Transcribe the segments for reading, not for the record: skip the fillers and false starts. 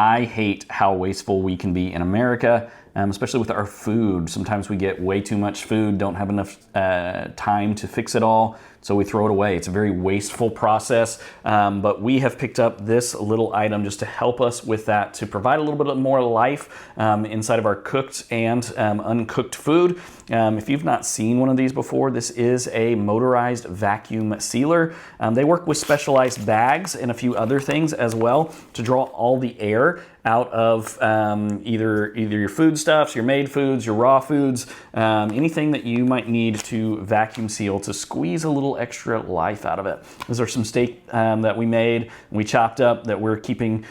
I hate how wasteful we can be in America, especially with our food. Sometimes we get way too much food, don't have enough time to fix it all, so we throw it away. It's a very wasteful process, but we have picked up this little item just to help us with that, to provide a little bit more life inside of our cooked and uncooked food. If you've not seen one of these before, this is a motorized vacuum sealer. They work with specialized bags and a few other things as well to draw all the air out of either your foodstuffs, your made foods, your raw foods, anything that you might need to vacuum seal to squeeze a little extra life out of it. These are some steak that we made, we chopped up, that we're keeping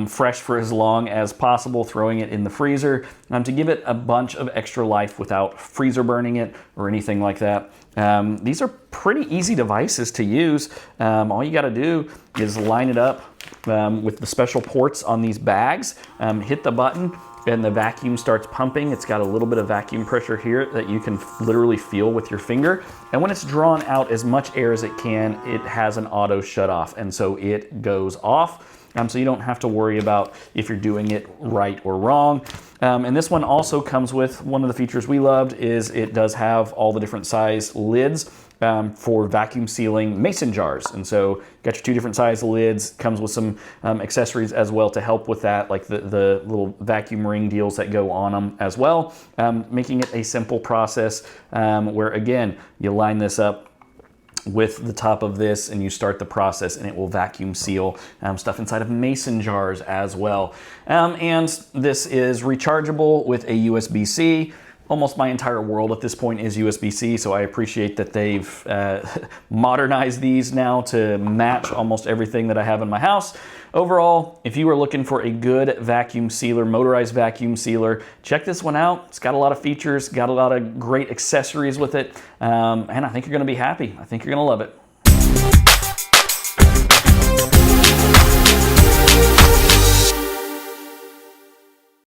fresh for as long as possible, throwing it in the freezer to give it a bunch of extra life without freezer burning it or anything like that. These are pretty easy devices to use. All you got to do is line it up with the special ports on these bags, hit the button, and the vacuum starts pumping. It's got a little bit of vacuum pressure here that you can literally feel with your finger. And when it's drawn out as much air as it can, it has an auto shut off. And so it goes off. So you don't have to worry about if you're doing it right or wrong. And this one also comes with, one of the features we loved is it does have all the different size lids for vacuum sealing mason jars. And so you got your two different size lids, comes with some accessories as well to help with that, like the little vacuum ring deals that go on them as well, making it a simple process where, again, you line this up with the top of this and you start the process, and it will vacuum seal stuff inside of mason jars as well. And this is rechargeable with a USB-C. Almost my entire world at this point is USB-C, so I appreciate that they've modernized these now to match almost everything that I have in my house. Overall, if you are looking for a good vacuum sealer, motorized vacuum sealer, check this one out. It's got a lot of features, got a lot of great accessories with it, and I think you're going to be happy. I think you're going to love it.